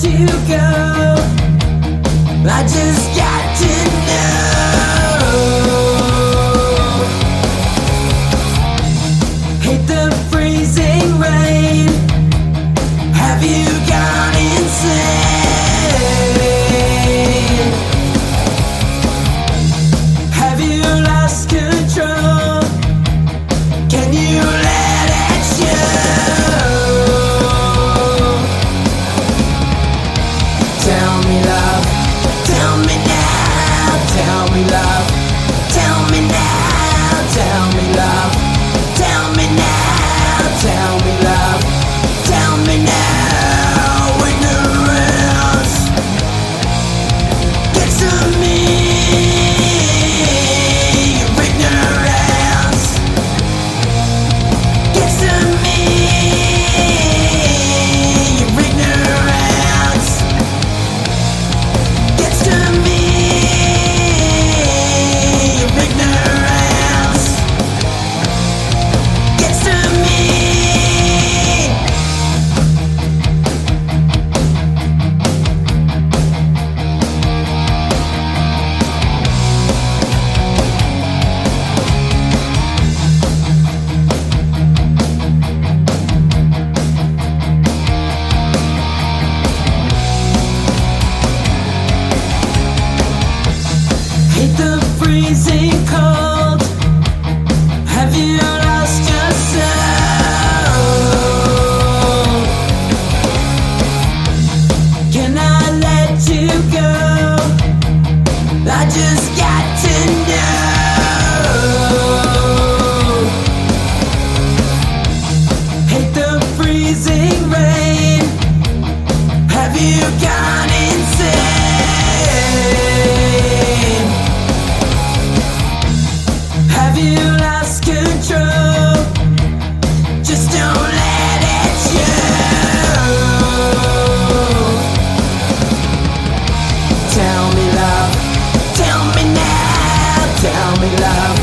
let you go. I just got to know. Hate the freezing rain. Have you gone insane? Have you lost control? Can you let it show? Tell me love, tell me now, tell me love, tell me now, tell me love, tell me now, tell me love, tell me now. Ignorance gets to me. Ignorance gets to me. Ignorance gets to me. Ignorance gets to me. Hate the freezing cold. Have you lost your soul? Can I let you go? I just got to know. Hate the freezing rain. Have you gone insane? Have you lost control? Just don't let it show. Tell me love, tell me now, tell me love,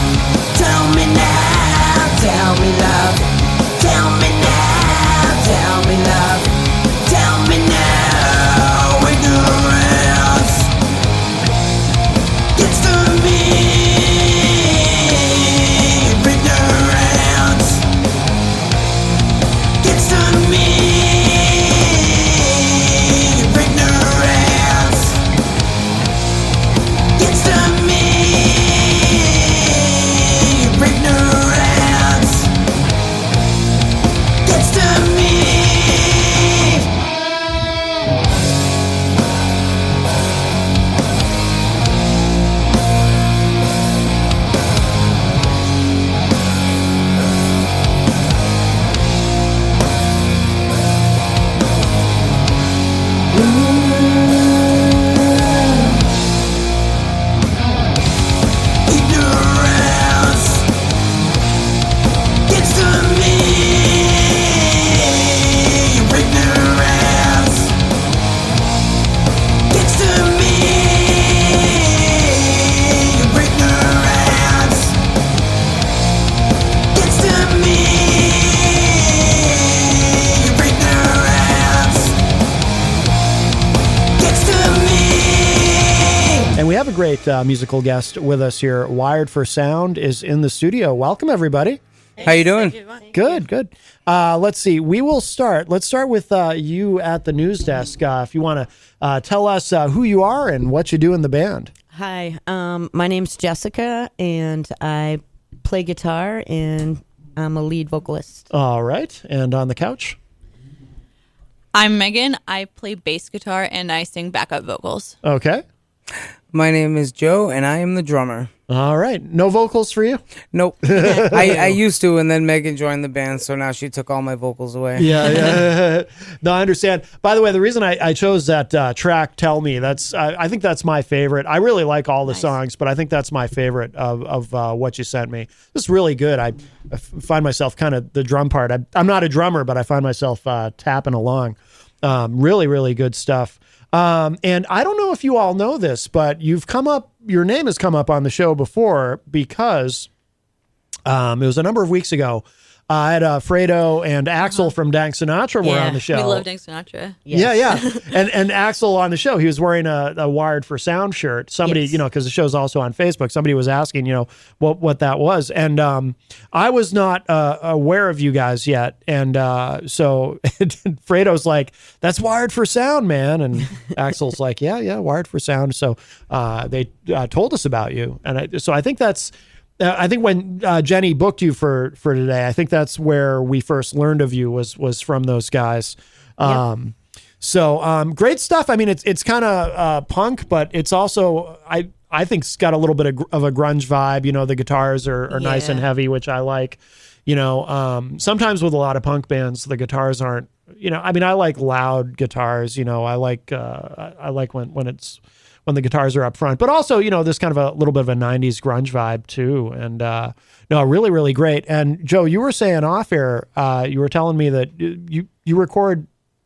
tell me now, tell me love, tell me now, tell me love, tell me now. Ignorance gets to me. Ignorance gets to me. Ignorance gets to me. Ignorance gets to me. Ignorance gets to me. Ignorance gets to me. Ignorance gets to me. Ignorance gets to me. And we have a great musical guest with us here. Wired for Sound is in the studio. Welcome, everybody. How you doing? Good, good. Let's see. We will start. Let's start with you at the news desk. If you want to tell us who you are and what you do in the band. Hi, my name's Jessica, and I play guitar, and I'm a lead vocalist. All right. And on the couch? I'm Megan. I play bass guitar and I sing backup vocals. Okay. My name is Joe, and I am the drummer. All right. No vocals for you? Nope. I used to, and then Megan joined the band, so now she took all my vocals away. Yeah. No, I understand. By the way, the reason I chose that track, Tell Me, I think that's my favorite. I really like all the songs, but I think that's my favorite of what you sent me. It's really good. I find myself kind of the drum part. I'm not a drummer, but I find myself tapping along. Really, really good stuff. And I don't know if you all know this, but your name has come up on the show before because it was a number of weeks ago. I had Fredo and Axel from Dank Sinatra were on the show. We love Dank Sinatra. Yeah, yeah. And Axel on the show, he was wearing a Wired for Sound shirt. Somebody, Yes. because the show's also on Facebook, somebody was asking, what that was. And I was not aware of you guys yet. And so Fredo's like, that's Wired for Sound, man. And Axel's like, yeah, Wired for Sound. So they told us about you. And so I think that's, I think when Jenny booked you for today, I think that's where we first learned of you was from those guys. So great stuff. I mean, it's kind of punk, but it's also I think it's got a little bit of a grunge vibe. The guitars are nice and heavy, which I like. Sometimes with a lot of punk bands, the guitars aren't. I mean, I like loud guitars. I like when the guitars are up front, but also, this kind of a little bit of a 90s grunge vibe too. And no, really, really great. And Joe, you were saying off air, you were telling me that you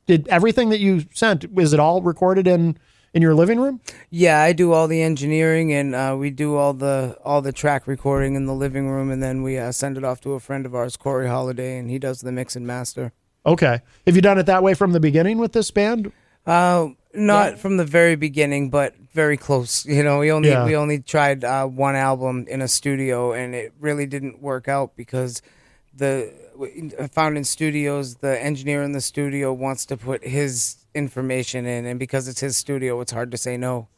did everything that you sent. Is it all recorded in your living room? Yeah, I do all the engineering, and we do all the track recording in the living room, and then we send it off to a friend of ours, Corey Holiday, and he does the mix and master. Okay. Have you done it that way from the beginning with this band? Not from the very beginning, but very close. We only tried one album in a studio, and it really didn't work out because I found in studios, the engineer in the studio wants to put his information in, and because it's his studio, it's hard to say no.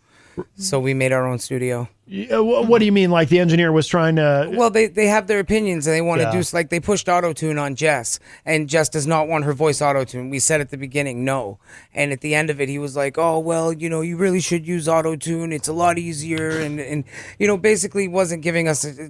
So we made our own studio. What do you mean? Like the engineer was trying to... Well, they have their opinions, and they want to do... Like, they pushed auto-tune on Jess, and Jess does not want her voice auto-tune. We said at the beginning, no. And at the end of it, he was like, oh, well, you really should use auto-tune. It's a lot easier. And basically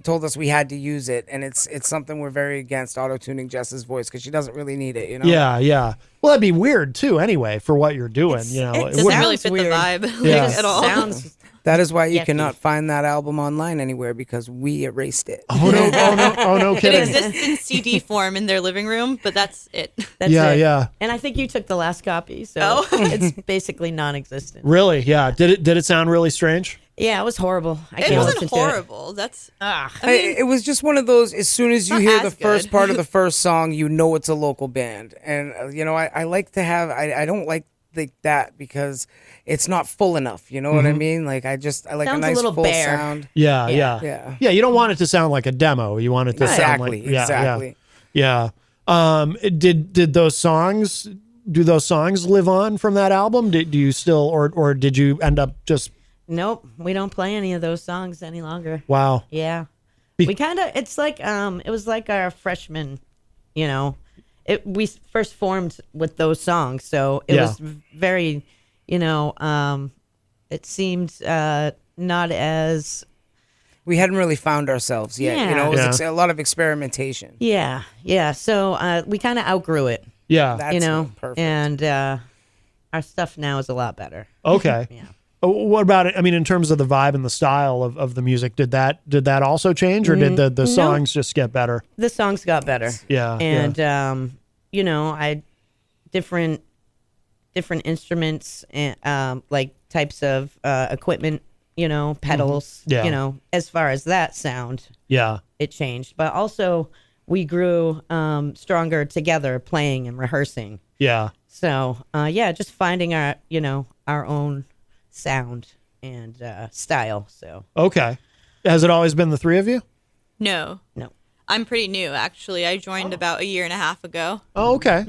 told us we had to use it. And it's something we're very against, auto-tuning Jess's voice, because she doesn't really need it, Yeah. Well, that'd be weird, too, anyway, for what you're doing. It It doesn't really fit weird. the vibe at all. Sounds That is why you yucky. cannot find that album online anywhere, because we erased it. Oh, no It kidding. exists in CD form in their living room, but that's it. That's Yeah, it. yeah. And I think you took the last copy, so Oh. it's basically non-existent. Really? Yeah. Did it sound really strange? Yeah, it was horrible. I It can't wasn't listen to it. horrible. That's It was just one of those, as soon as you Not hear as the first good. part of the first song, it's a local band. And, I like to have, I don't like that because it's not full enough. You know what I mean? Like, I like Sounds a a nice little full bare. sound. Yeah. Yeah. Yeah, you don't want it to sound like a demo. You want it to sound like... Exactly. Yeah. Did those songs... Do those songs live on from that album? Do you still... Or did you end up just... Nope, we don't play any of those songs any longer. Wow. Yeah. Be- We kind of, it's like, it was like our freshman, we first formed with those songs. So it was very, it seemed not as, We hadn't really found ourselves yet. Yeah. It was a lot of experimentation. yeah. So we kind of outgrew it, Yeah. That's perfect. and our stuff now is a lot better. Okay. Yeah. What about it? I mean, in terms of the vibe and the style of the music, did that also change, or did the songs just get better? The songs got better. Yeah. And I different instruments and like types of equipment, pedals, Yeah. as far as that sound, Yeah. it changed. But also we grew stronger together playing and rehearsing. Yeah. So just finding our own sound and style. So Okay. Has it always been the three of you? no. I'm pretty new, actually. I joined about a year and a half ago. Oh, okay.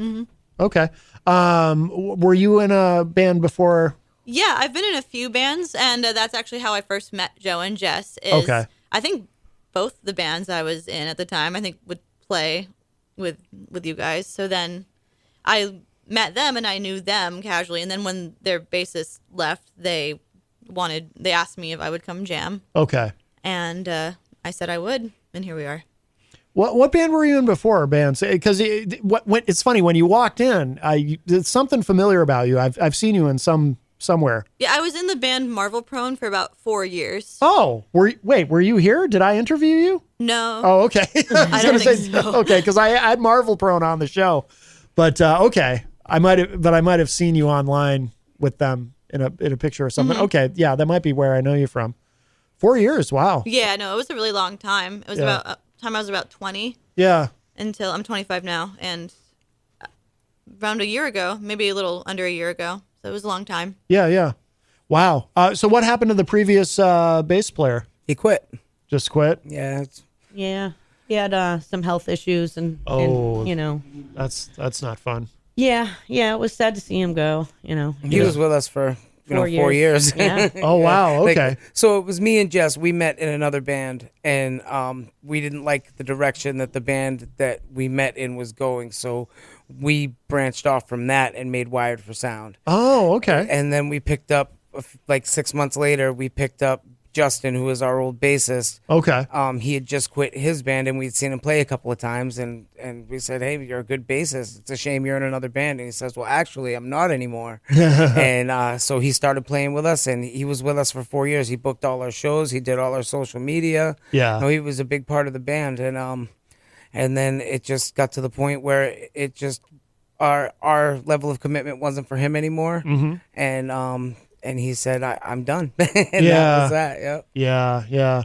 Okay. Were you in a band before? Yeah, I've been in a few bands, and that's actually how I first met Joe and Jess. I think both the bands I was in at the time, would play with you guys. So then I met them, and I knew them casually. And then when their bassist left, they asked me if I would come jam, Okay. and I said I would, and here we are. What band were you in before, bands? Because it's funny when you walked in, there's something familiar about you. I've seen you in somewhere. Yeah, I was in the band Marvel Prone for about 4 years. Oh, were you here? Did I interview you? No. Oh, okay. I don't think so. Okay, because I had Marvel Prone on the show, but okay, I might have seen you online with them in a picture or something. Okay, yeah, that might be where I know you from. 4 years, wow. Yeah, no, it was a really long time. It was about time I was about 20. Yeah. until I'm 25 now, and around a year ago, maybe a little under a year ago. So it was a long time. Yeah. Wow. So what happened to the previous bass player? He quit. Just quit? Yeah. Yeah. He had some health issues and you know. That's not fun. Yeah. It was sad to see him go, you know. He was with us for 4 years. Yeah. Oh, wow. Okay. So it was me and Jess. We met in another band, and we didn't like the direction that the band that we met in was going. So we branched off from that and made Wired for Sound. Oh, okay. And then we picked up, like 6 months later, we picked up Justin, who was our old bassist. Okay. He had just quit his band, and we'd seen him play a couple of times, and we said, "Hey, you're a good bassist. It's a shame you're in another band." And he says, "Well, actually, I'm not anymore." And so he started playing with us, and he was with us for 4 years. He booked all our shows. He did all our social media. Yeah. No, he was a big part of the band, and then it just got to the point where it just our level of commitment wasn't for him anymore, and he said, I'm done. And that was that. Yep. Yeah.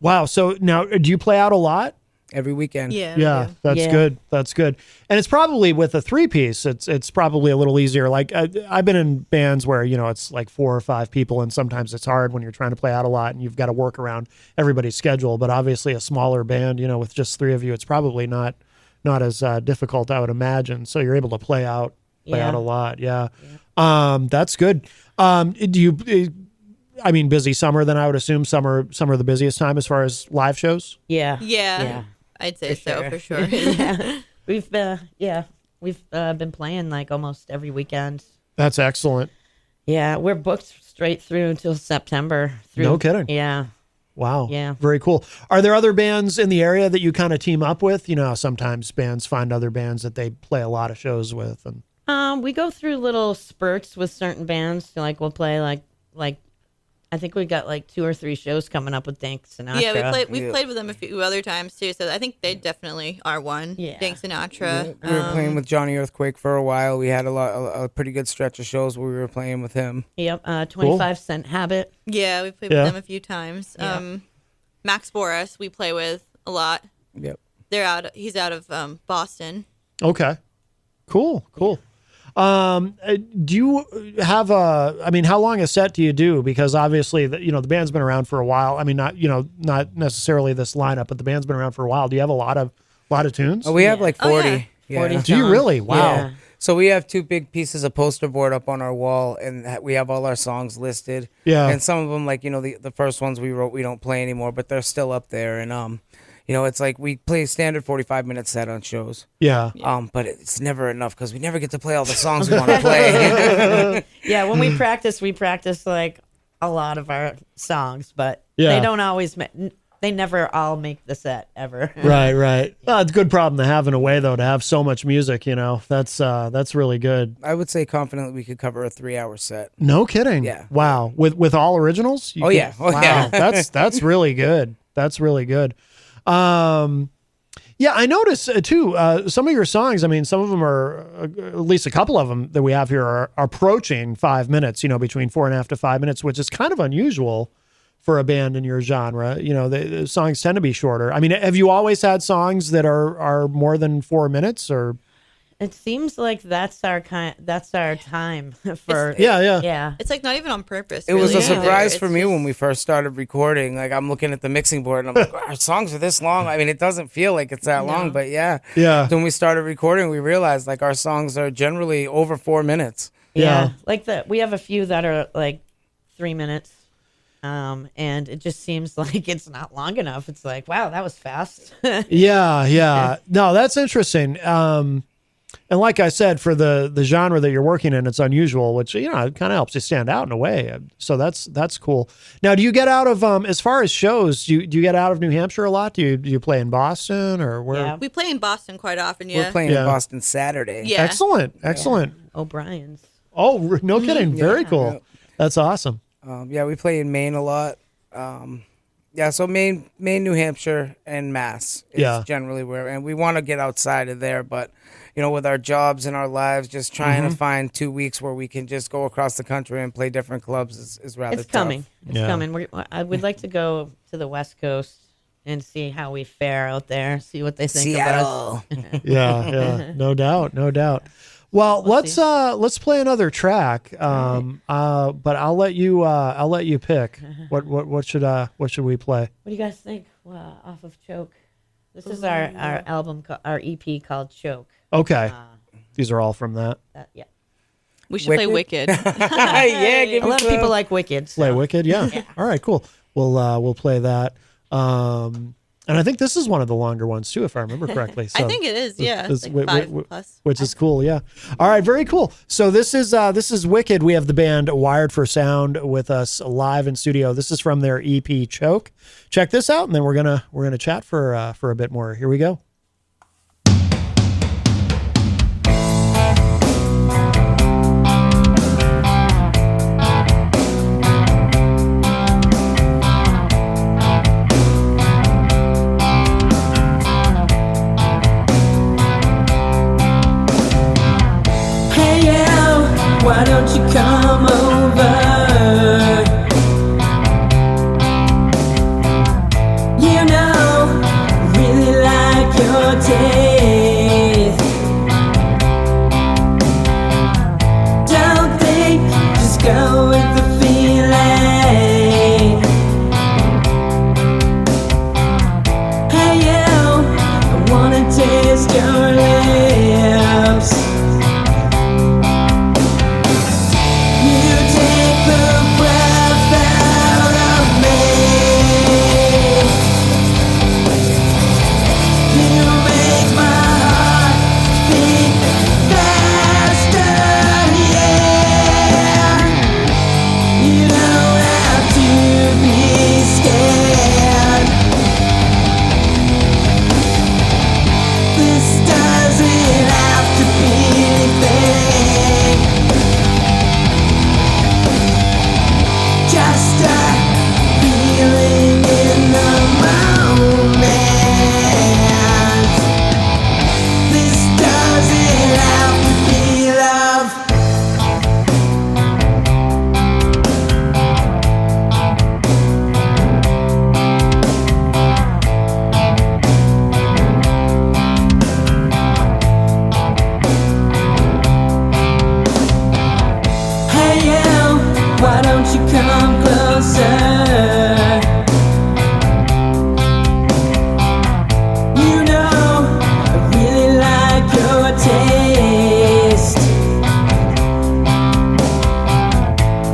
Wow. So now, do you play out a lot? Every weekend. Yeah. That's Yeah. good. That's good. And it's probably with a 3-piece, it's probably a little easier. Like I've been in bands where, you know, it's like 4 or 5 people, and sometimes it's hard when you're trying to play out a lot and you've got to work around everybody's schedule. But obviously a smaller band, you know, with just 3 of you, it's probably not as difficult, I would imagine. So you're able to play out a lot. Yeah. That's good. Do you, I mean, busy summer, then I would assume summer the busiest time as far as live shows? Yeah. I'd say for sure. Yeah. We've been playing like almost every weekend. That's excellent. Yeah, we're booked straight through until September. No kidding. Yeah. Wow. Yeah. Very cool. Are there other bands in the area that you kind of team up with? You know, sometimes bands find other bands that they play a lot of shows with, and We go through little spurts with certain bands. Like we'll play like I think we got like 2 or 3 shows coming up with Dank Sinatra. Yeah, we've played with them a few other times too. So I think they definitely are one. Yeah. Dank Sinatra. We were playing with Johnny Earthquake for a while. We had a pretty good stretch of shows where we were playing with him. Yep. 25 Cent Habit. Yeah, we played with them a few times. Max Boris, we play with a lot. Yep. He's out of Boston. okay. Cool. Do you have how long a set do you do? Because obviously the band's been around for a while. I mean, not necessarily this lineup, but the band's been around for a while. Do you have a lot of tunes? Oh, we have like 40. Oh, yeah. 40 Do you really? Wow. Yeah. So we have 2 big pieces of poster board up on our wall, and we have all our songs listed. Yeah. And some of them, like, the first ones we wrote, we don't play anymore, but they're still up there. And, it's like we play standard 45-minute set on shows. Yeah. But it's never enough because we never get to play all the songs we want to play. Yeah, when we practice like a lot of our songs, but Yeah. they don't always. They never all make the set ever. Right. Well, it's a good problem to have in a way, though, to have so much music. You know, that's really good. I would say confidently we could cover a 3-hour set. No kidding. Yeah. Wow. With all originals? Oh, yeah. Wow. That's really good. That's really good. Yeah, I notice too, some of your songs, I mean, some of them are, at least a couple of them that we have here are approaching 5 minutes, between 4.5 to 5 minutes, which is kind of unusual for a band in your genre. The songs tend to be shorter. I mean, have you always had songs that are more than 4 minutes, or? It seems like that's our time for. Yeah. It's like not even on purpose. It was a really, surprise either. for It's me just- when we first started recording. Like, I'm looking at the mixing board, and I'm like, our songs are this long. I mean, it doesn't feel like it's that long, but yeah. Yeah. So when we started recording, we realized, like, our songs are generally over 4 minutes. Yeah, like we have a few that are like 3 minutes. And it just seems like it's not long enough. It's like, wow, that was fast. Yeah. No, that's interesting. And like I said, for the genre that you're working in, it's unusual, which, it kind of helps you stand out in a way. So that's cool. Now, do you get out of, as far as shows, do you get out of New Hampshire a lot? Do you play in Boston, or where? Yeah. We play in Boston quite often. Yeah. We're playing in Boston Saturday. Yeah. Excellent. O'Brien's. Oh, no kidding. Very cool. Yeah. That's awesome. We play in Maine a lot. So Maine, New Hampshire, and Mass is generally where, and we want to get outside of there, but with our jobs and our lives, just trying to find 2 weeks where we can just go across the country and play different clubs is rather tough. It's coming. It's coming. I would like to go to the West Coast and see how we fare out there. See what they think about us. Yeah, no doubt. Well, let's play another track. But I'll let you pick. What should we play? What do you guys think? Off of Choke. This is our album, our EP called Choke. Okay, these are all from that. Yeah. We should play Wicked. Yeah, give A lot of people like Wicked. So. Play Wicked, yeah. All right, cool. We'll play that. And I think this is one of the longer ones too, if I remember correctly. So I think it is. Yeah, it's like 5 plus. which is cool. Yeah. All right, very cool. So this is Wicked. We have the band Wired for Sound with us live in studio. This is from their EP Choke. Check this out, and then we're gonna chat for a bit more. Here we go. Why don't you come over? You know, really like your taste. Don't think, just go with the feeling. Hey you, I wanna taste your lips. Why don't you come closer? You know, I really like your taste.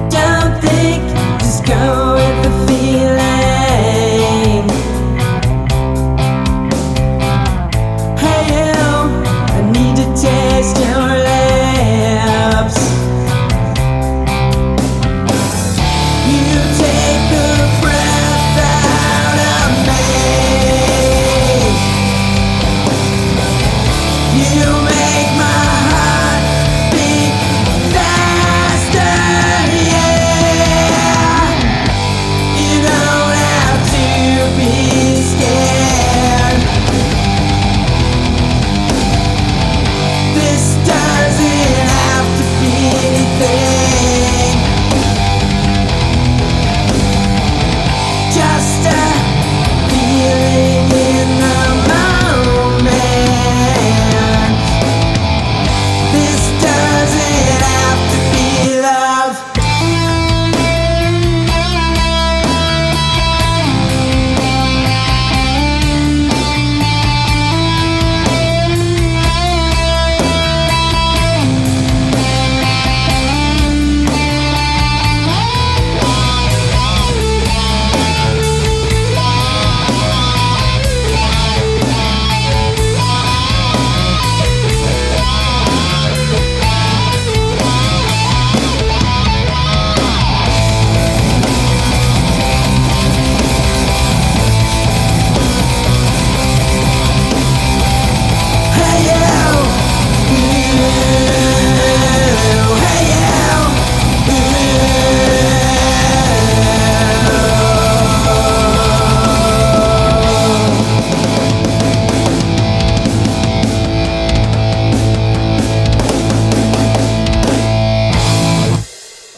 Don't think, just go with the feeling. Hey you, I need to taste your lips.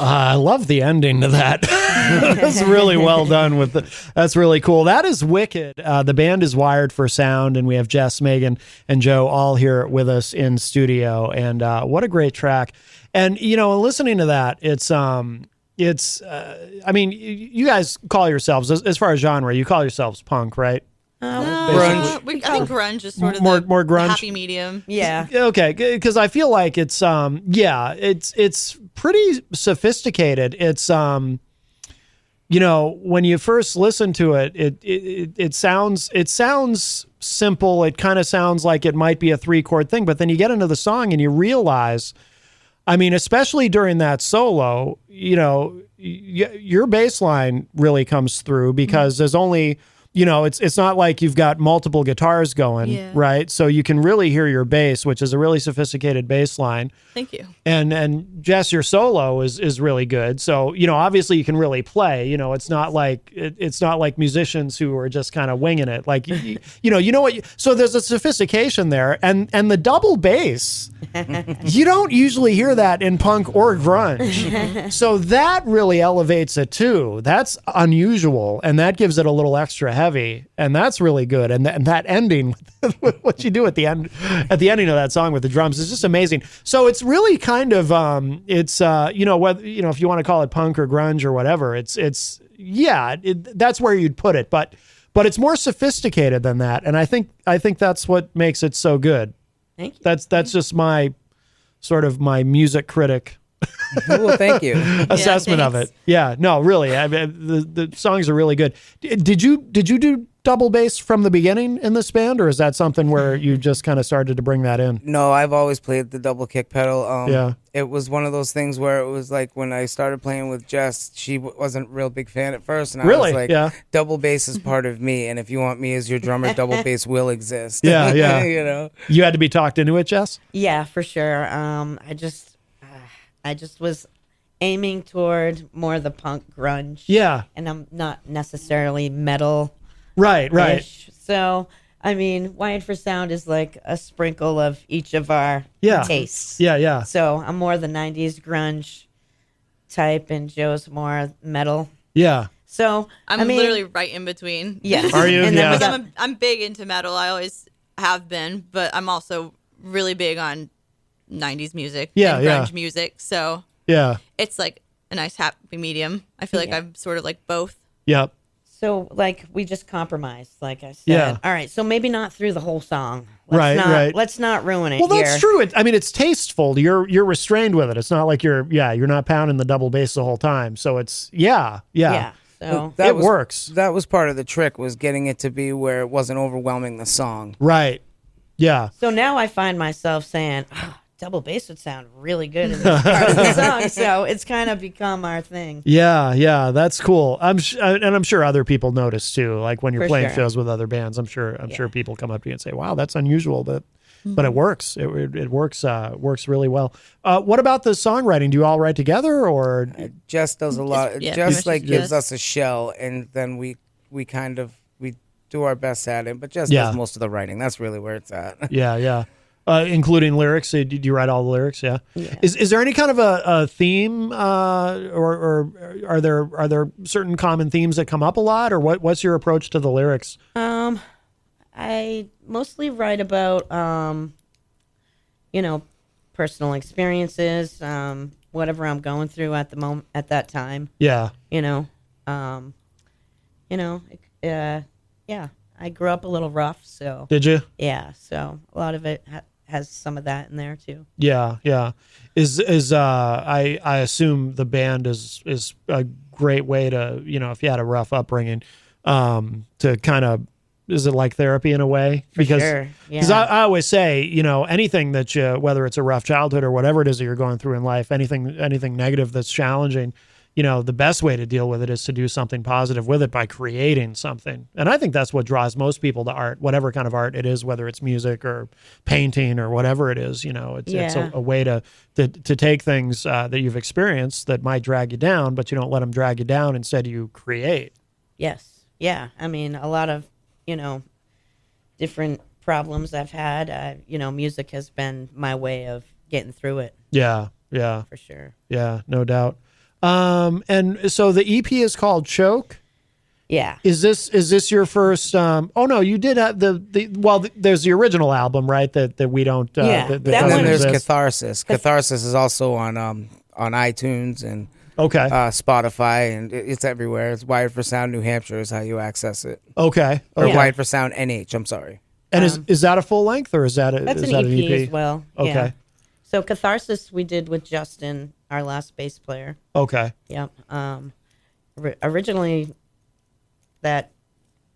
I love the ending to that. That's really well done. That's really cool. That is wicked. The band is Wired for Sound, and we have Jess, Megan, and Joe all here with us in studio. And what a great track! And listening to that, I mean, you guys call yourselves, as far as genre, you call yourselves punk, right? Grunge. I think grunge is sort of more the grunge, happy medium. Yeah. Okay, because I feel like it's it's pretty sophisticated. It's when you first listen to it, it sounds simple. It kind of sounds like it might be a 3-chord thing, but then you get into the song and you realize, I mean, especially during that solo, your bass line really comes through because there's only, it's not like you've got multiple guitars going, right? So you can really hear your bass, which is a really sophisticated bass line. Thank you. And Jess, your solo is really good. So, obviously you can really play, it's not like musicians who are just kind of winging it. Like, so there's a sophistication there, and the double bass, you don't usually hear that in punk or grunge. So that really elevates it too. That's unusual. And that gives it a little extra heavy, and that's really good. And that ending, what you do at the ending of that song with the drums is just amazing. So it's really kind of whether if you want to call it punk or grunge or whatever, that's where you'd put it, but it's more sophisticated than that, and I think that's what makes it so good. Thank you. That's just my sort of my music critic Well, thank you. assessment of it. Yeah, no, really, I mean, the songs are really good. Did you do double bass from the beginning in this band, or is that something where you just kind of started to bring that in? No, I've always played the double kick pedal. Yeah. It was one of those things where it was like when I started playing with Jess, she wasn't a real big fan at first, and I Really? was like, Yeah. double bass is part of me, and if you want me as your drummer, double bass will exist. Yeah, yeah. You You had to be talked into it, Jess? Yeah, for sure. I just was aiming toward more the punk grunge. Yeah. And I'm not necessarily metal. Right. So, I mean, Wired for Sound is like a sprinkle of each of our tastes. Yeah. So I'm more the 90s grunge type, and Joe's more metal. Yeah. So I'm literally right in between. Yeah. Are you? And then we got- I'm big into metal. I always have been, but I'm also really big on 90s music and grunge music. So it's like a nice happy medium. I feel like I'm sort of like both. Yep. So, like, we just compromised, like I said. Yeah. All right, so maybe not through the whole song. Right. Let's not ruin it. Well, that's here. true. I mean, it's tasteful. You're restrained with it. It's not like you're not pounding the double bass the whole time. So it's Yeah. It So works. That was part of the trick, was getting it to be where it wasn't overwhelming the song. Right. Yeah. So now I find myself saying, double bass would sound really good in this part of the song. So it's kind of become our thing. Yeah, that's cool. I'm sure other people notice too. Like when you're For playing sure. shows with other bands, I'm sure people come up to you and say, "Wow, that's unusual," but it works. It works really well. What about the songwriting? Do you all write together, or Jess does a lot. Yeah, Jess pretty much gives Jess. us a shell, and then we do our best at it. But Jess Yeah. does most of the writing. That's really where it's at. yeah. Including lyrics. Do you write all the lyrics? Yeah. Is there any kind of a theme, or are there certain common themes that come up a lot, or what's your approach to the lyrics? I mostly write about, personal experiences, whatever I'm going through at the moment, at that time. Yeah. I grew up a little rough, so Did you? yeah. So a lot of it has some of that in there too. Yeah. I assume the band is a great way to, if you had a rough upbringing, to kind of, is it like therapy in a way? Because sure, yeah. I always say, anything that whether it's a rough childhood or whatever it is that you're going through in life, anything negative that's challenging, the best way to deal with it is to do something positive with it by creating something. And I think that's what draws most people to art, whatever kind of art it is, whether it's music or painting or whatever it is. It's a way to take things that you've experienced that might drag you down, but you don't let them drag you down. Instead, you create. Yes. Yeah. I mean, a lot of, different problems I've had, music has been my way of getting through it. Yeah. For sure. Yeah, no doubt. And so the EP is called Choke. Yeah. Is this your first? Oh no, you did have there's the original album, right? That we don't. Yeah, that that And doesn't then there's exist. Catharsis. Catharsis is also on iTunes and Okay. Spotify, and it's everywhere. It's Wired for Sound New Hampshire is how you access it. Okay. Or Okay. Wired for Sound NH, I'm sorry. And is that a full length or is that That's is an that EP, as well. Okay. Yeah. So Catharsis we did with Justin, our last bass player. Okay. Yep. Originally, that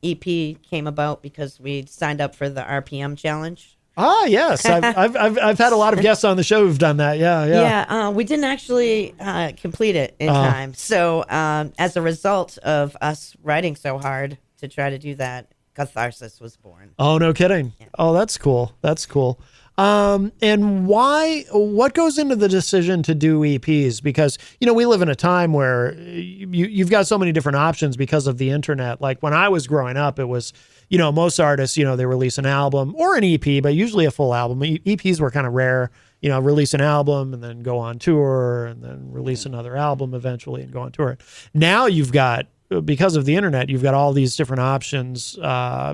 EP came about because we signed up for the RPM challenge. Ah, yes. I've had a lot of guests on the show who've done that. Yeah. Yeah, we didn't actually complete it in time. So as a result of us writing so hard to try to do that, Catharsis was born. Oh, no kidding. Yeah. Oh, that's cool. That's cool. And what goes into the decision to do EPs? Because, we live in a time where you've got so many different options because of the internet. Like when I was growing up, it was, most artists, they release an album or an EP, but usually a full album. EPs were kind of rare, release an album and then go on tour and then release another album eventually and go on tour. Now you've got, because of the internet, you've got all these different options.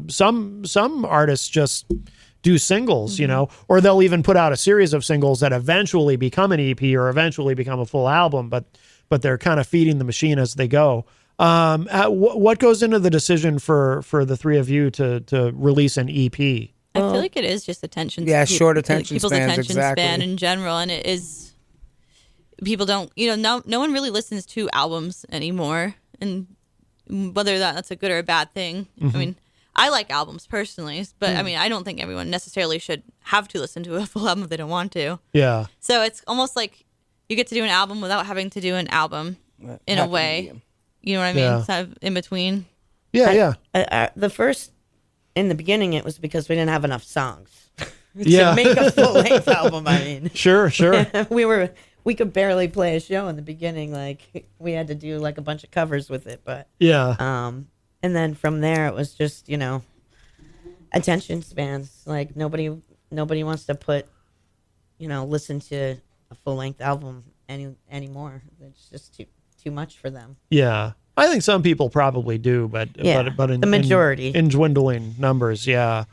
Some artists just do singles, or they'll even put out a series of singles that eventually become an EP or eventually become a full album, but they're kind of feeding the machine as they go. What goes into the decision for the three of you to release an EP? I feel like it is just attention. Yeah, short attention people's spans, attention exactly. span in general, and it is people don't. No one really listens to albums anymore, and whether that's a good or a bad thing. Mm-hmm. I mean, I like albums personally, but I mean, I don't think everyone necessarily should have to listen to a full album if they don't want to. Yeah. So it's almost like you get to do an album without having to do an album in a way. medium. You know what I mean? Yeah. It's kind of in between. Yeah. In the beginning, it was because we didn't have enough songs Yeah. to make a full length album. I mean, Sure. we could barely play a show in the beginning. Like we had to do like a bunch of covers with it, but Yeah. and then from there it was just attention spans. Like nobody wants to listen to a full length album anymore. It's just too much for them. Yeah. I think some people probably do, but in the majority in dwindling numbers. Yeah.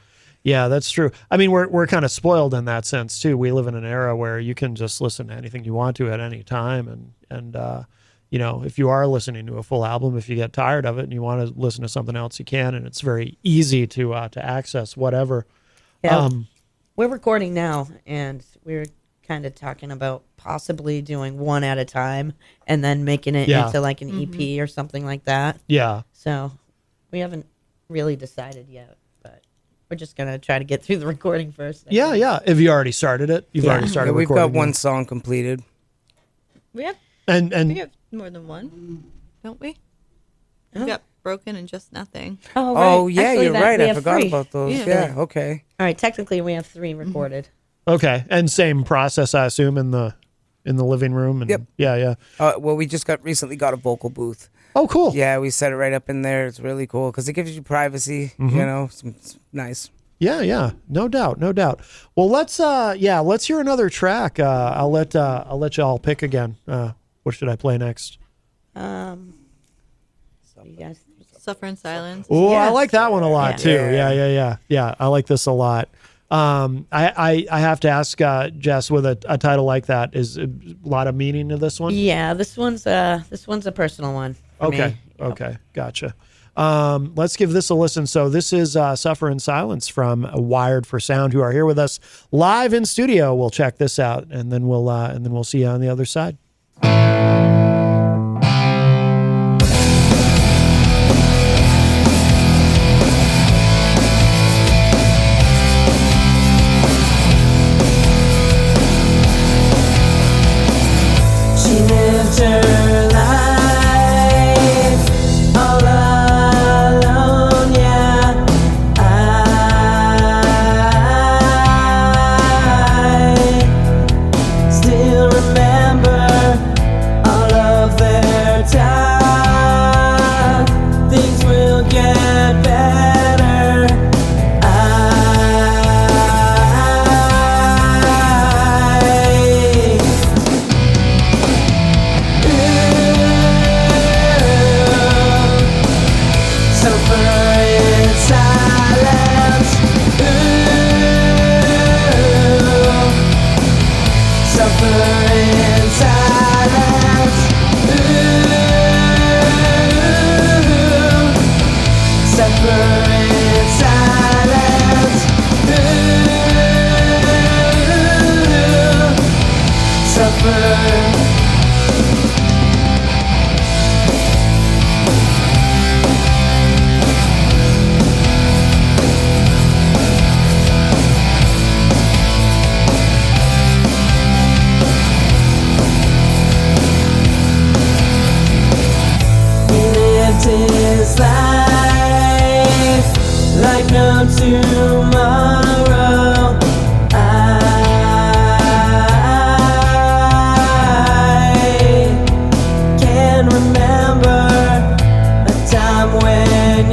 Yeah, that's true. I mean, we're kind of spoiled in that sense too. We live in an era where you can just listen to anything you want to at any time, and if you are listening to a full album, if you get tired of it and you want to listen to something else, you can, and it's very easy to access whatever. Yeah, we're recording now, and we're kind of talking about possibly doing one at a time and then making it into like an EP or something like that. Yeah. So we haven't really decided yet, but we're just gonna try to get through the recording first. Yeah. Have you already started it? You've already started. We've recording got one it. song completed. We have And more than one, don't we? We got Broken and Just Nothing. Oh, right. Oh, yeah, Actually, you're that- right. we I have forgot 3. about those. Yeah. Yeah, okay. All right, technically we have 3 recorded. okay, and same process, I assume, in the living room. And Yep. Yeah. Well, we just recently got a vocal booth. Oh, cool. Yeah, we set it right up in there. It's really cool because it gives you privacy. It's nice. Yeah, no doubt. Well, let's hear another track. I'll let y'all pick again. What should I play next? You guys, Suffer in Silence. Oh, Yeah. I like that one a lot too. Yeah. Yeah. I like this a lot. I have to ask Jess, with a title like that, is a lot of meaning to this one? yeah, this one's a personal one. For Okay. me. Okay. Gotcha. Let's give this a listen. So this is Suffer in Silence from Wired for Sound, who are here with us live in studio. We'll check this out, and then we'll see you on the other side. She lived her life all alone, yeah. I still remember all suffer. His life like no tomorrow. I can remember a time when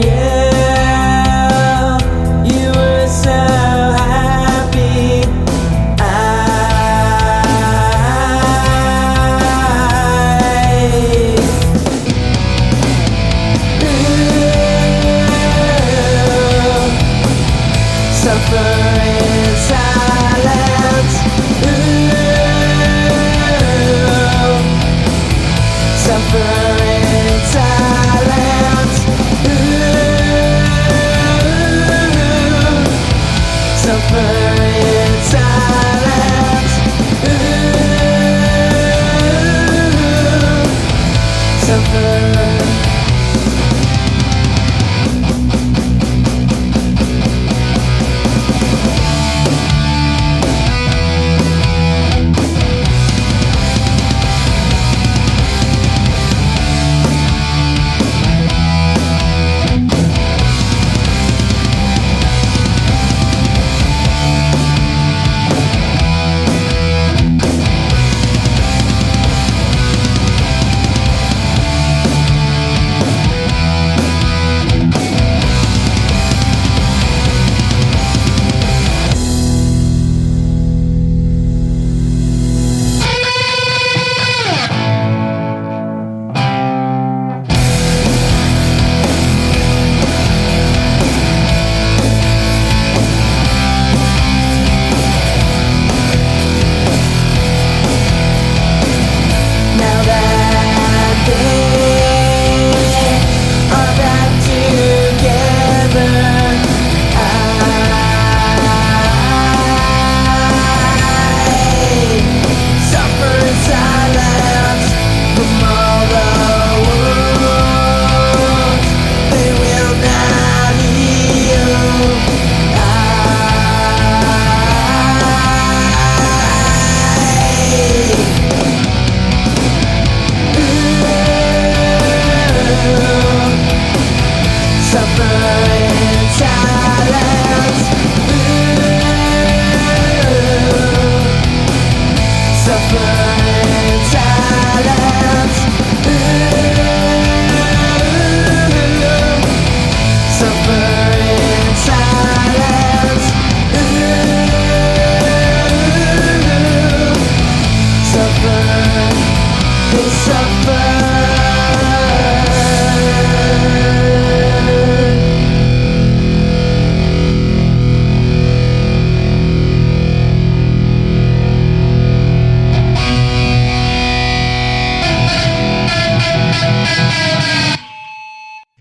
you were so happy. Suffer in silence. Suffer in silence. Suffer in silence. Suffer.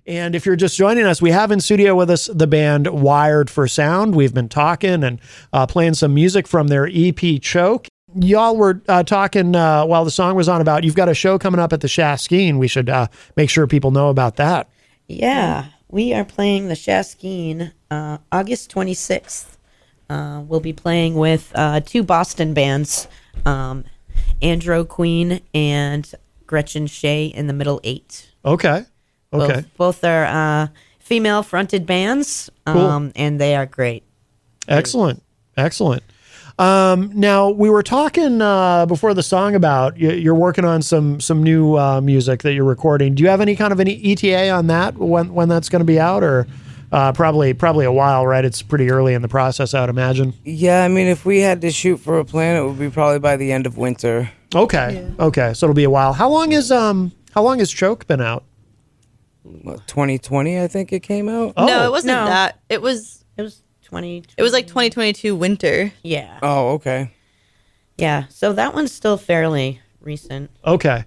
And if you're just joining us, we have in studio with us the band Wired for Sound. We've been talking and playing some music from their EP Choke. Y'all were talking while the song was on about you've got a show coming up at the Shaskeen. We should make sure people know about that. Yeah, we are playing the Shaskeen August 26th. We'll be playing with two Boston bands, Andro Queen and Gretchen Shea in the Middle Eight. Okay. Okay. Both are female-fronted bands, Cool. and they are great. Excellent. Excellent. Now, we were talking before the song about you're working on some new music that you're recording. Do you have any kind of an ETA on that, when that's going to be out, or probably a while, right? It's pretty early in the process, I would imagine. Yeah, I mean, if we had to shoot for a plan, it would be probably by the end of winter. Okay. Yeah. Okay. So it'll be a while. How long has Choke been out? What, 2020, I think it came out. Oh. No, it wasn't that. It was 20. It was like 2022 winter. Yeah. Oh, okay. Yeah. So that one's still fairly recent. Okay.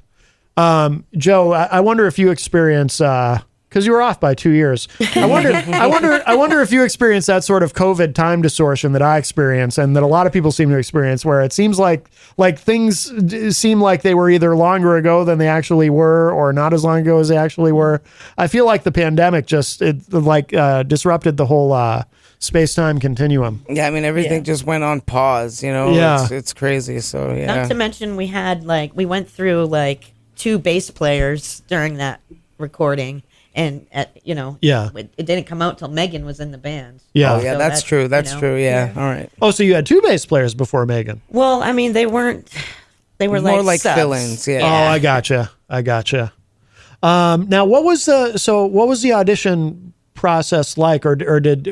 Joe, I wonder if you experience kind because you were off by 2 years. I wonder if you experienced that sort of COVID time distortion that I experience, and that a lot of people seem to experience, where it seems like things seem like they were either longer ago than they actually were, or not as long ago as they actually were. I feel like the pandemic just disrupted the whole space-time continuum. Yeah, I mean, everything just went on pause, Yeah. It's crazy. So, yeah. Not to mention we went through 2 bass players during that recording. And it didn't come out till Megan was in the band. Yeah, oh, yeah, So that's true. That's true. Yeah. All right. Oh, so you had 2 bass players before Megan? Well, I mean, they were More like subs. fill-ins. Yeah. Oh, I gotcha. Now, what was the audition process like, or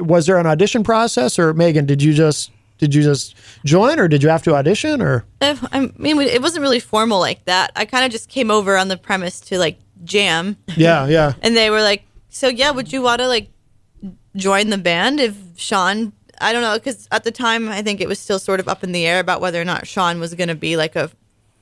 was there an audition process, or Megan, did you just join, or did you have to audition, or? I mean, it wasn't really formal like that. I kind of just came over on the premise to jam. Yeah. And they were like, so yeah, would you want to join the band if Sean, I don't know, because at the time I think it was still sort of up in the air about whether or not Sean was going to be a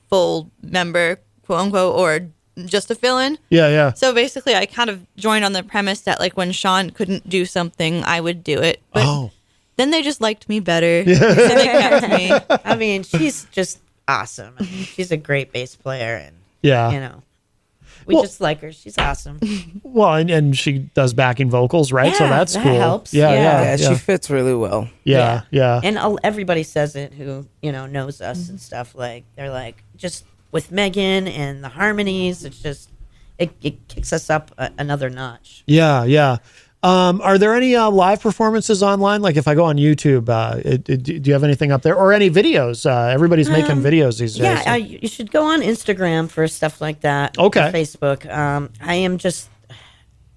full member, quote unquote, or just a fill-in. Yeah. So basically I kind of joined on the premise that when Sean couldn't do something, I would do it. But then they just liked me better. So they kept me. I mean, she's just awesome. I mean, she's a great bass player, and we just like her. She's awesome. Well, and she does backing vocals, right? So Yeah, that's that cool. helps. Yeah. Yeah, she fits really well. Yeah. And everybody says it who knows us and stuff. They're just with Megan and the harmonies. It's just it kicks us up another notch. Yeah. Are there any live performances online? Like if I go on YouTube, do you have anything up there, or any videos? Everybody's making videos these days. Yeah, you should go on Instagram for stuff like that. Okay. Or Facebook.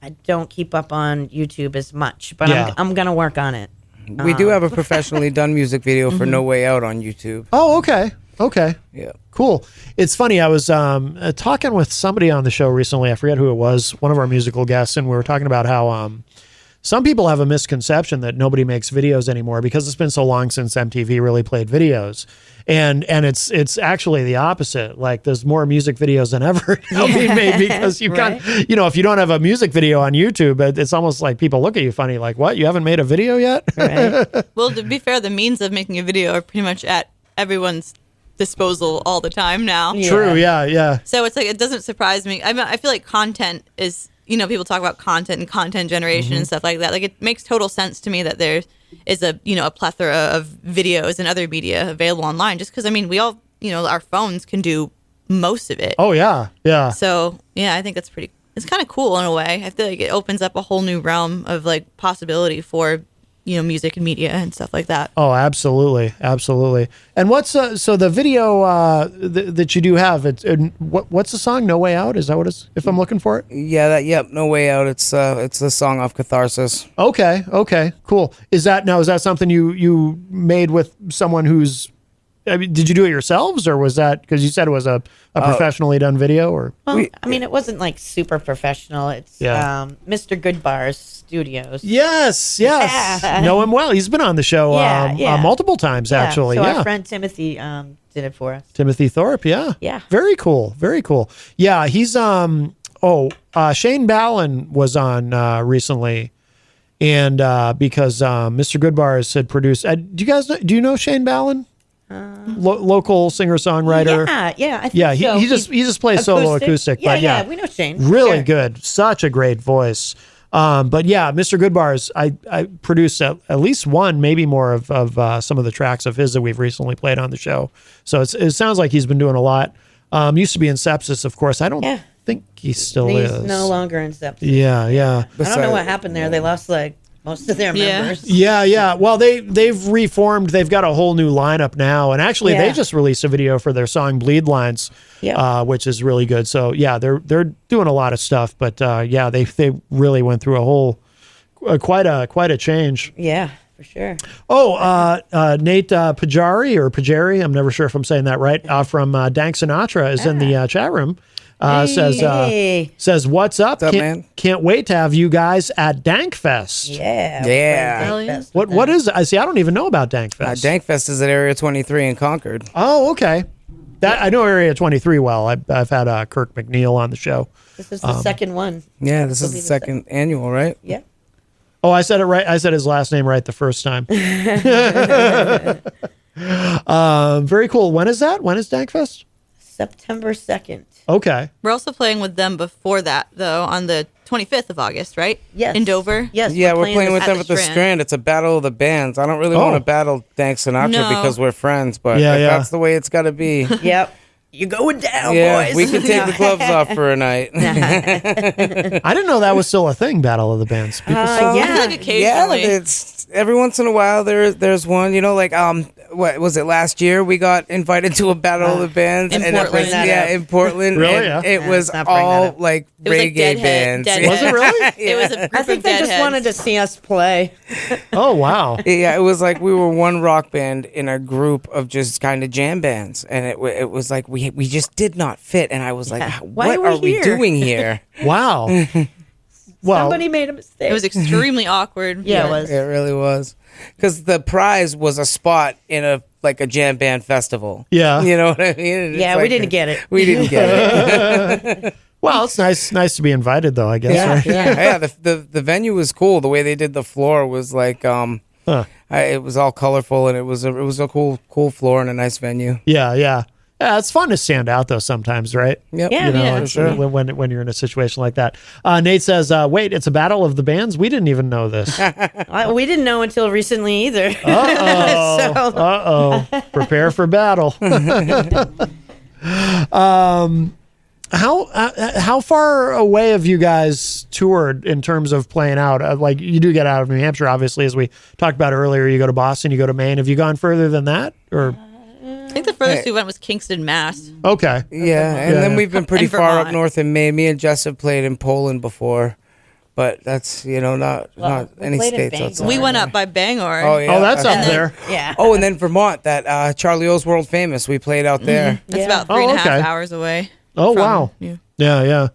I don't keep up on YouTube as much, but I'm gonna work on it. We do have a professionally done music video for No Way Out on YouTube. Oh, okay. Yeah. Cool. It's funny. I was talking with somebody on the show recently. I forget who it was, one of our musical guests, and we were talking about how some people have a misconception that nobody makes videos anymore because it's been so long since MTV really played videos. And it's actually the opposite. There's more music videos than ever now being made because you Right. if you don't have a music video on YouTube, it's almost like people look at you funny, like, what? You haven't made a video yet? Right? Well, to be fair, the means of making a video are pretty much at everyone's disposal all the time now. Yeah. True. Yeah. So it's it doesn't surprise me. I feel like content is, people talk about content and content generation and stuff like that. It makes total sense to me that there is a plethora of videos and other media available online, just because, we all, our phones can do most of it. Oh, yeah. So, yeah, I think that's it's kind of cool in a way. I feel like it opens up a whole new realm of possibility for, music and media and stuff like that. Oh, absolutely. And what's so the video that you do have? What's the song? No Way Out? Is that what it's? If I'm looking for it. Yeah. No Way Out. It's the song off Catharsis. Okay. Cool. Is that something you made with someone who's? Did you do it yourselves, or was that because you said it was a professionally done video? Or Well, it wasn't super professional. It's Mr. Goodbar's studios. yes, Yeah. know him well. He's been on the show Yeah. Multiple times actually. So Yeah, our friend Timothy did it for us. Timothy Thorpe. Yeah. Very cool. Yeah, he's Shane Ballin was on recently, and because Mr. Goodbars had produced. Do you know Shane Ballin? Local singer-songwriter. Yeah, I think Yeah, so. he just plays solo acoustic. Yeah, but yeah, we know Shane. really Sure. good. Such a great voice. But yeah, Mr. Goodbars, I produced at least one, maybe more of some of the tracks of his that we've recently played on the show. So it sounds like he's been doing a lot. Used to be in Sepsis, of course. I don't think he still He's is. no longer in Sepsis. Yeah. I don't know what happened there. They lost most of their members. Yeah. Well, they've reformed. They've got a whole new lineup now, and actually, they just released a video for their song "Bleed Lines," which is really good. So yeah, they're doing a lot of stuff, but they really went through a whole quite a change. Yeah, for sure. Oh, Nate Pajari, I'm never sure if I'm saying that right. From Dank Sinatra is in the chat room. Says what's up? Man? Can't wait to have you guys at Dankfest. Yeah. Hell yeah. What is it? I don't even know about Dankfest. Dankfest is at Area 23 in Concord. Oh, okay. That I know Area 23 well. I've had Kirk McNeil on the show. This is the second one. Yeah, this is the second annual, right? Yeah. Oh, I said it right. I said his last name right the first time. Very cool. When is that? When is Dankfest? September 2nd. Okay. We're also playing with them before that, though, on the 25th of August, right? Yes. In Dover? Yes. Yeah, we're playing with at them the at the Strand. Strand. It's a battle of the bands. I don't really want to battle Dank Sinatra No. because we're friends, but Yeah, if yeah. that's the way it's got to be. Yep. You're going down, Yeah, boys. we can take the gloves off for a night. I didn't know that was still a thing. Battle of the Bands. People still. I feel like occasionally. Yeah, it's every once in a while there's one. You know, like what was it last year? We got invited to a battle of the bands In and it Portland. was, yeah, in Portland. Really? And Yeah. it was let's not bring that all up. like It was like reggae bands. Deadhead. Was it really? It was a group I think of they just deadheads. wanted to see us play. Oh wow. Yeah, it was like we were one rock band in a group of just kind of jam bands, and it was like we just did not fit. And I was like, Yeah. what Why are are we we here?" doing here? Wow. Well, Somebody made a mistake. It was extremely awkward. Yeah, it was. It really was, because the prize was a spot in a jam band festival. Yeah. You know what I mean? It's Yeah, we didn't get it. We didn't get it. well, it's nice to be invited though. I guess. Yeah, Right? yeah. The venue was cool. The way they did the floor was like Huh. it was all colorful, and it was a cool floor and a nice venue. Yeah. It's fun to stand out though sometimes, right? Yep. Yeah, You know, yeah. it's- when you're in a situation like that. Nate says, "Wait, it's a battle of the bands. We didn't even know this." We didn't know until recently either. Uh-oh. Prepare for battle. How far away have you guys toured in terms of playing out? Like you do get out of New Hampshire, obviously, as we talked about earlier. You go to Boston, you go to Maine. Have you gone further than that? Or I think the furthest we went was Kingston, Mass. okay, Yeah, and then we've been pretty And far up Vermont. north in Maine. Me and Jess have played in Poland before, but that's not Well, we any played in states Bangor. outside. We went up by Bangor. Oh yeah. oh, that's up And then- there. Yeah. Oh, and then Vermont, that Charlie O's World Famous. We played out there. It's Yeah. about Oh, 3.5 okay. hours away. Oh from wow. you. Yeah.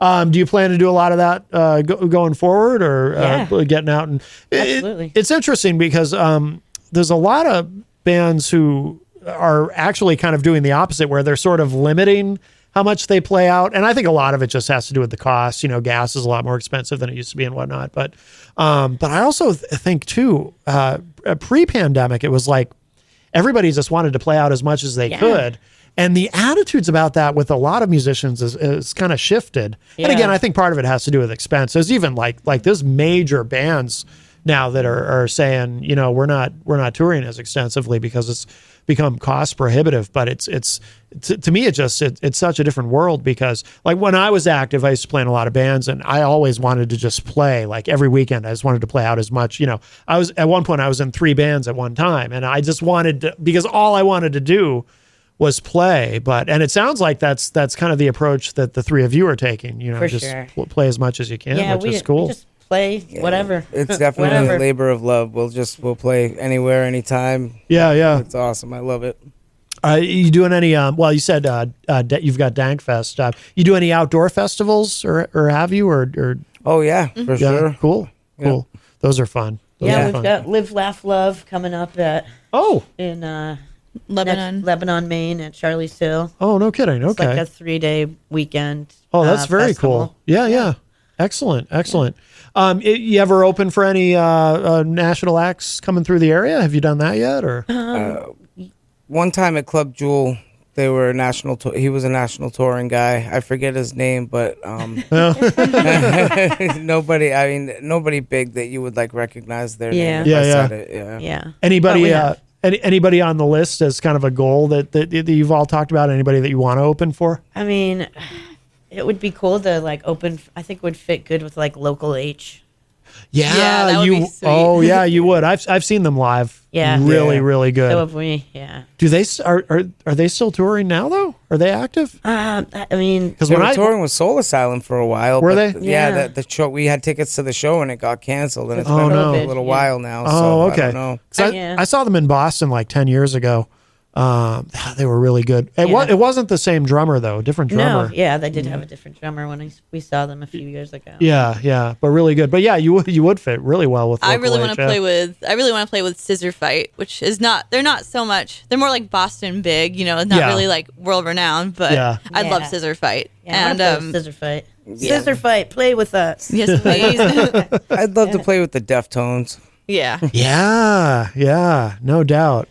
Do you plan to do a lot of that going forward, or Yeah. getting out? And Absolutely. it's interesting because there's a lot of bands who are actually kind of doing the opposite, where they're sort of limiting how much they play out, and I think a lot of it just has to do with the cost. You know, gas is a lot more expensive than it used to be and whatnot. But I also think too, pre-pandemic, it was like everybody just wanted to play out as much as they could. And the attitudes about that with a lot of musicians is kind of shifted. And again, Yeah. I think part of it has to do with expense. There's even like there's major bands now that are saying, we're not touring as extensively because it's become cost prohibitive. But it's to me, it's such a different world, because like when I was active, I used to play in a lot of bands, and I always wanted to just play like every weekend. I just wanted to play out as much. I was at one point I was in 3 bands at one time, and I just wanted to, because all I wanted to do was play. And it sounds like that's kind of the approach that the three of you are taking. For just sure. play as much as you can, Yeah, which we is cool. we just play whatever. It's definitely Whatever. a labor of love. We'll play anywhere, anytime. Yeah. It's awesome. I love it. You doing any? Well, you said you've got Dankfest. You do any outdoor festivals, or have you? Or Oh yeah, for yeah, sure. cool. Those are fun. Those Yeah, are we've fun. got Live, Laugh, Love coming up in Lebanon. Lebanon, Maine at Charlie's Hill. Oh, no kidding. It's Okay. like a 3-day weekend. Oh, that's very festival. cool. Yeah. Excellent. You ever open for any national acts coming through the area? Have you done that yet? Or One time at Club Jewel, they were he was a national touring guy. I forget his name, but nobody big that you would like recognize their Yeah. name. If I Yeah, said it. Yeah. Yeah. anybody? But we have- Anybody on the list as kind of a goal that you've all talked about? Anybody that you want to open for? I mean, it would be cool to like open. I think would fit good with like Local H. Yeah, that would you. be sweet. Oh yeah, you would. I've seen them live. Yeah. really, Yeah. really good. So if we, yeah. Do they are they still touring now though? Are they active? I mean, Because They when were I touring with Soul Asylum for a while. Were but they? Yeah, Yeah. the show, we had tickets to the show and it got canceled, and it's Oh, been no. a little Yeah. while now. oh so okay, I don't know. 'Cause Yeah. I saw them in Boston like 10 years ago. They were really good. It wasn't the same drummer though, different drummer. No, yeah, they did have a different drummer when we saw them a few years ago. Yeah, but really good. But yeah, you would fit really well with. I really want to HF. play with Scissor Fight, which is not. They're not so much. They're more like Boston Big. Not really like world renowned. But I'd love Scissor Fight. Yeah, and Scissor Fight. Scissor Fight, play with us. Yes, please. I'd love to play with the Deftones. Yeah. Yeah, no doubt.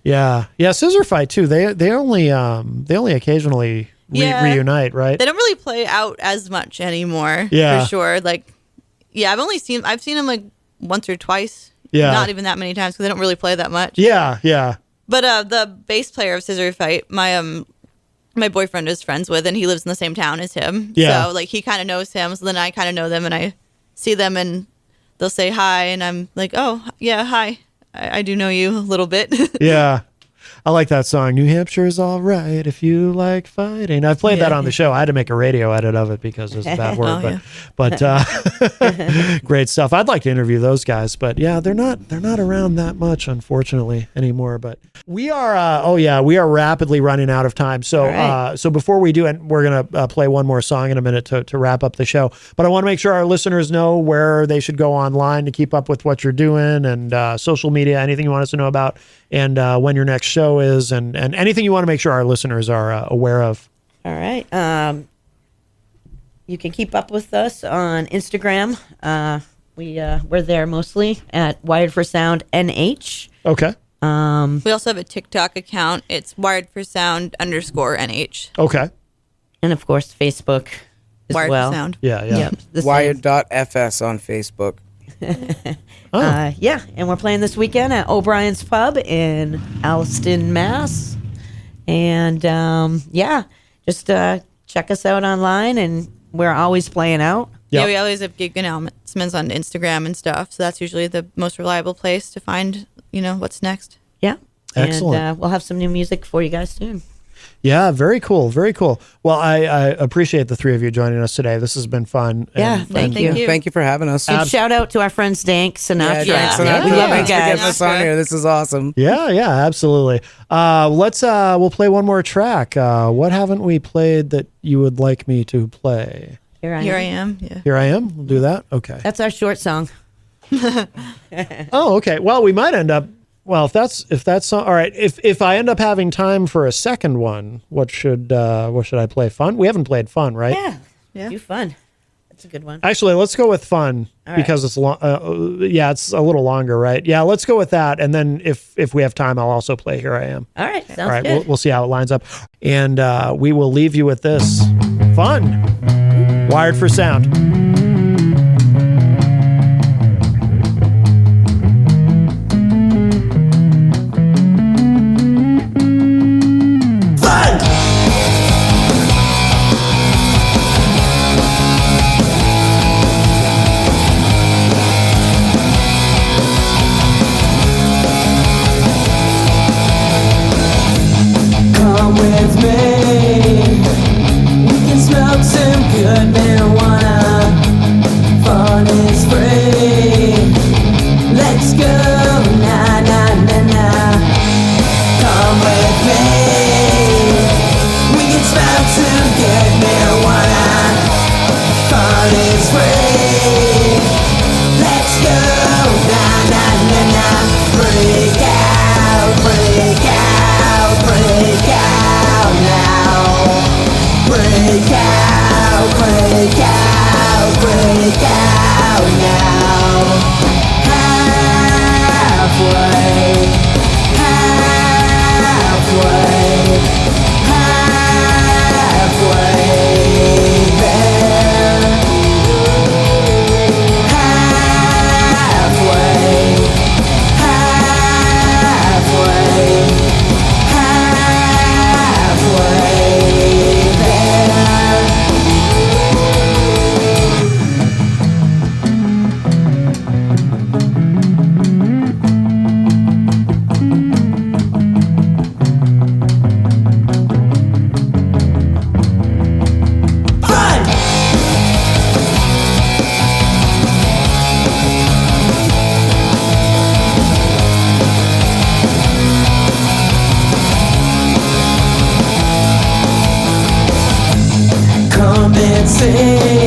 Yeah. Scissor Fight too. They only occasionally reunite, right? They don't really play out as much anymore. Yeah, for sure. Like, I've seen them like once or twice. Yeah, not even that many times because they don't really play that much. Yeah. But the bass player of Scissor Fight, my boyfriend is friends with, and he lives in the same town as him. Yeah. So like he kind of knows him. So then I kind of know them, and I see them, and they'll say hi, and I'm like, oh yeah, hi. I do know you a little bit. Yeah. I like that song. New Hampshire's all right if you like fighting. I've played that on the show. I had to make a radio edit of it because it's a bad word, but great stuff. I'd like to interview those guys, but yeah, they're not around that much, unfortunately, anymore. But we are, we are rapidly running out of time. So, so before we do, and we're gonna play one more song in a minute to wrap up the show. But I want to make sure our listeners know where they should go online to keep up with what you're doing and social media, anything you want us to know about, and when your next show is, and anything you want to make sure our listeners are aware of. All right. You can keep up with us on Instagram. We're there mostly at Wired for Sound NH. Okay. We also have a TikTok account. It's wired_for_sound_NH. Okay. And of course, Facebook as Wired well. for Sound. Yeah. Yep. Wired.fs on Facebook. And we're playing this weekend at O'Brien's Pub in Alliston, Mass. And just check us out online, and we're always playing out. Yeah, we always have gig announcements on Instagram and stuff. So that's usually the most reliable place to find, what's next. Yeah. Excellent. And we'll have some new music for you guys soon. Yeah, very cool. Very cool. Well, I appreciate the three of you joining us today. This has been fun. Yeah, thank you. Thank you for having us. And shout out to our friends Dank Sinatra. Sinatra. We love you Thanks for getting guys. us on here. This is awesome. Yeah, absolutely. We'll play one more track. What haven't we played that you would like me to play? Here I am. Yeah. Here I am. We'll do that. Okay. That's our short song. Oh, okay. Well, we might end up. Well, if that's all right. If I end up having time for a second one, what should I play? Fun? We haven't played Fun, right? Yeah. Do Fun. That's a good one. Actually, let's go with Fun because it's long. It's a little longer, right? Yeah, let's go with that. And then if we have time, I'll also play Here I Am. All right. Sounds All right. good. We'll see how it lines up, and we will leave you with this Fun. Wired for Sound. Come with me. We can smoke some good marijuana. Fun is free. Let's go, na na na na. Come with me. We can smoke some good marijuana. Fun is free. Let's go, na na na na. Break out, break out, break out now. Break out, break out, break out now. Halfway, halfway, halfway there. Halfway, halfway, halfway there. can't sing.